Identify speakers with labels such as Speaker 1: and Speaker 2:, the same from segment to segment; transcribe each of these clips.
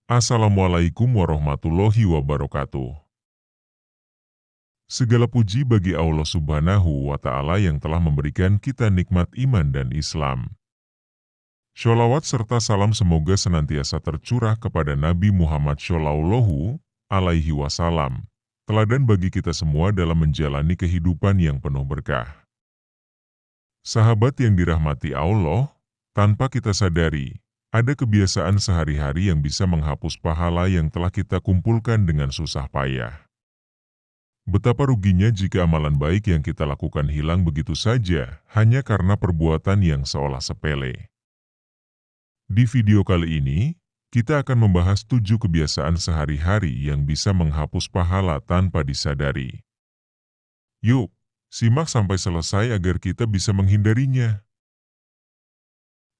Speaker 1: Assalamualaikum warahmatullahi wabarakatuh. Segala puji bagi Allah Subhanahu wa Ta'ala yang telah memberikan kita nikmat iman dan Islam. Sholawat serta salam semoga senantiasa tercurah kepada Nabi Muhammad Shallallahu Alaihi Wasallam, teladan bagi kita semua dalam menjalani kehidupan yang penuh berkah. Sahabat yang dirahmati Allah, tanpa kita sadari, ada kebiasaan sehari-hari yang bisa menghapus pahala yang telah kita kumpulkan dengan susah payah. Betapa ruginya jika amalan baik yang kita lakukan hilang begitu saja, hanya karena perbuatan yang seolah sepele. Di video kali ini, kita akan membahas 7 kebiasaan sehari-hari yang bisa menghapus pahala tanpa disadari. Yuk, simak sampai selesai agar kita bisa menghindarinya.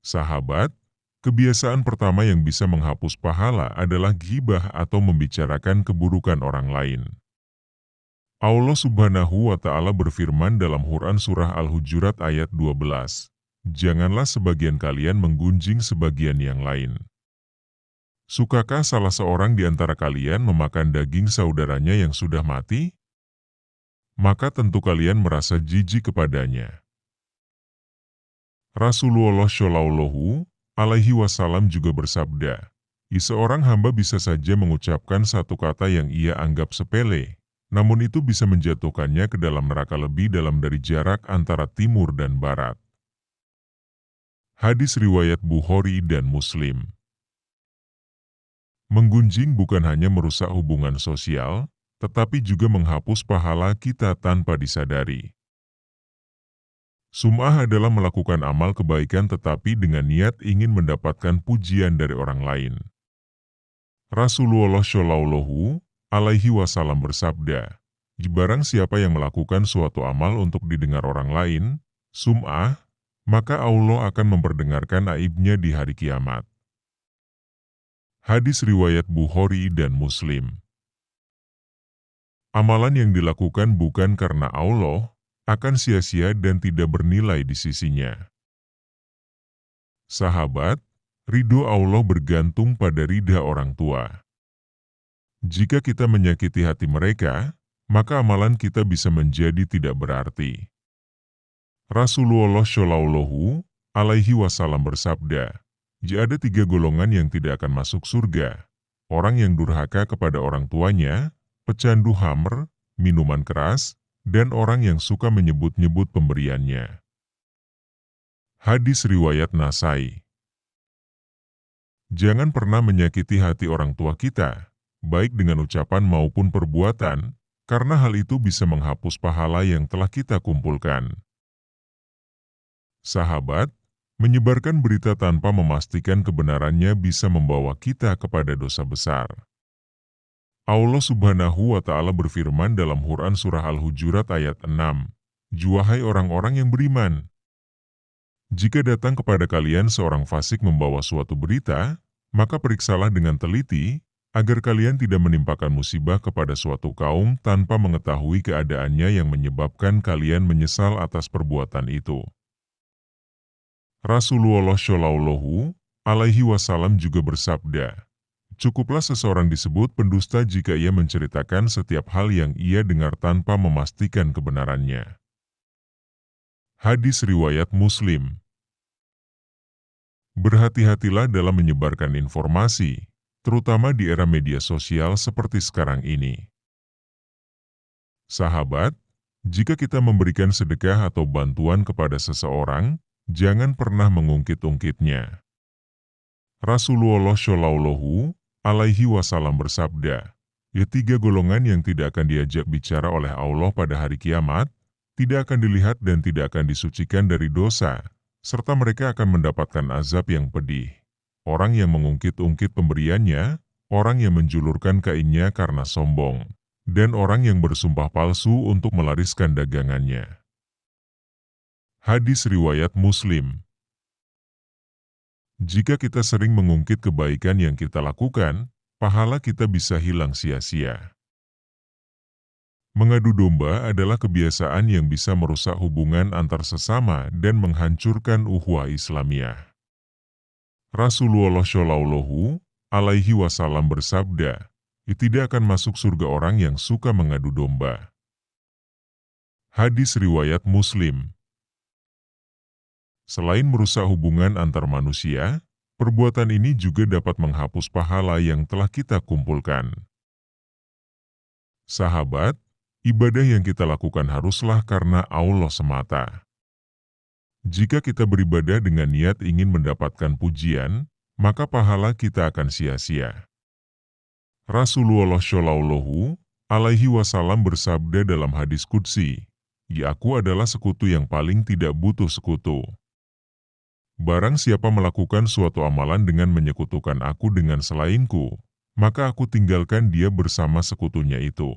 Speaker 1: Sahabat, kebiasaan pertama yang bisa menghapus pahala adalah ghibah atau membicarakan keburukan orang lain. Allah Subhanahu wa Ta'ala berfirman dalam Quran Surah Al-Hujurat ayat 12, "Janganlah sebagian kalian menggunjing sebagian yang lain. Sukakah salah seorang di antara kalian memakan daging saudaranya yang sudah mati? Maka tentu kalian merasa jijik kepadanya." Rasulullah Shallallahu Alaihi Wasallam juga bersabda, seorang hamba bisa saja mengucapkan satu kata yang ia anggap sepele, namun itu bisa menjatuhkannya ke dalam neraka lebih dalam dari jarak antara timur dan barat. Hadis riwayat Bukhari dan Muslim. Menggunjing bukan hanya merusak hubungan sosial, tetapi juga menghapus pahala kita tanpa disadari. Sum'ah adalah melakukan amal kebaikan tetapi dengan niat ingin mendapatkan pujian dari orang lain. Rasulullah Shallallahu Alaihi Wasallam bersabda, "Barang siapa yang melakukan suatu amal untuk didengar orang lain, sum'ah, maka Allah akan memperdengarkan aibnya di hari kiamat." Hadis riwayat Bukhari dan Muslim. Amalan yang dilakukan bukan karena Allah, akan sia-sia dan tidak bernilai di sisinya. Sahabat, ridho Allah bergantung pada ridha orang tua. Jika kita menyakiti hati mereka, maka amalan kita bisa menjadi tidak berarti. Rasulullah Shallallahu Alaihi Wasallam bersabda, "Ada 3 golongan yang tidak akan masuk surga: orang yang durhaka kepada orang tuanya, pecandu khamr, minuman keras, dan orang yang suka menyebut-nyebut pemberiannya." Hadis riwayat Nasai. Jangan pernah menyakiti hati orang tua kita, baik dengan ucapan maupun perbuatan, karena hal itu bisa menghapus pahala yang telah kita kumpulkan. Sahabat, menyebarkan berita tanpa memastikan kebenarannya bisa membawa kita kepada dosa besar. Allah Subhanahu wa Ta'ala berfirman dalam Quran Surah Al-Hujurat ayat 6, "Wahai orang-orang yang beriman, jika datang kepada kalian seorang fasik membawa suatu berita, maka periksalah dengan teliti, agar kalian tidak menimpakan musibah kepada suatu kaum tanpa mengetahui keadaannya yang menyebabkan kalian menyesal atas perbuatan itu." Rasulullah Shallallahu Alaihi Wasallam juga bersabda, "Cukuplah seseorang disebut pendusta jika ia menceritakan setiap hal yang ia dengar tanpa memastikan kebenarannya." Hadis riwayat Muslim. Berhati-hatilah dalam menyebarkan informasi, terutama di era media sosial seperti sekarang ini. Sahabat, jika kita memberikan sedekah atau bantuan kepada seseorang, jangan pernah mengungkit-ungkitnya. Rasulullah Shallallahu Alaihi Wasallam bersabda, 3 golongan yang tidak akan diajak bicara oleh Allah pada hari kiamat, tidak akan dilihat dan tidak akan disucikan dari dosa, serta mereka akan mendapatkan azab yang pedih. Orang yang mengungkit-ungkit pemberiannya, orang yang menjulurkan kainnya karena sombong, dan orang yang bersumpah palsu untuk melariskan dagangannya. Hadis riwayat Muslim. Jika kita sering mengungkit kebaikan yang kita lakukan, pahala kita bisa hilang sia-sia. Mengadu domba adalah kebiasaan yang bisa merusak hubungan antar sesama dan menghancurkan ukhuwah Islamiyah. Rasulullah Shallallahu alaihi wasallam bersabda, tidak akan masuk surga orang yang suka mengadu domba. Hadis riwayat Muslim. Selain merusak hubungan antar manusia, perbuatan ini juga dapat menghapus pahala yang telah kita kumpulkan. Sahabat, ibadah yang kita lakukan haruslah karena Allah semata. Jika kita beribadah dengan niat ingin mendapatkan pujian, maka pahala kita akan sia-sia. Rasulullah Shallallahu alaihi wasallam bersabda dalam hadis qudsi, "Aku adalah sekutu yang paling tidak butuh sekutu. Barang siapa melakukan suatu amalan dengan menyekutukan aku dengan selainku, maka aku tinggalkan dia bersama sekutunya itu."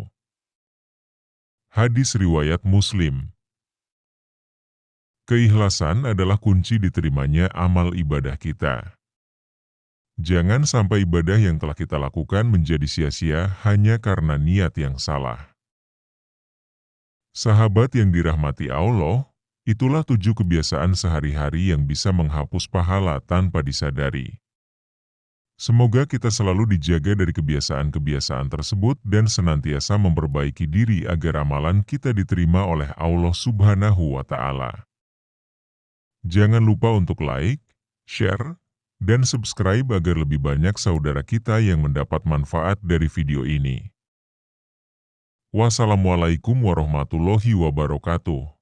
Speaker 1: Hadis riwayat Muslim. Keikhlasan adalah kunci diterimanya amal ibadah kita. Jangan sampai ibadah yang telah kita lakukan menjadi sia-sia hanya karena niat yang salah. Sahabat yang dirahmati Allah, itulah 7 kebiasaan sehari-hari yang bisa menghapus pahala tanpa disadari. Semoga kita selalu dijaga dari kebiasaan-kebiasaan tersebut dan senantiasa memperbaiki diri agar amalan kita diterima oleh Allah Subhanahu wa Ta'ala. Jangan lupa untuk like, share, dan subscribe agar lebih banyak saudara kita yang mendapat manfaat dari video ini. Wassalamualaikum warahmatullahi wabarakatuh.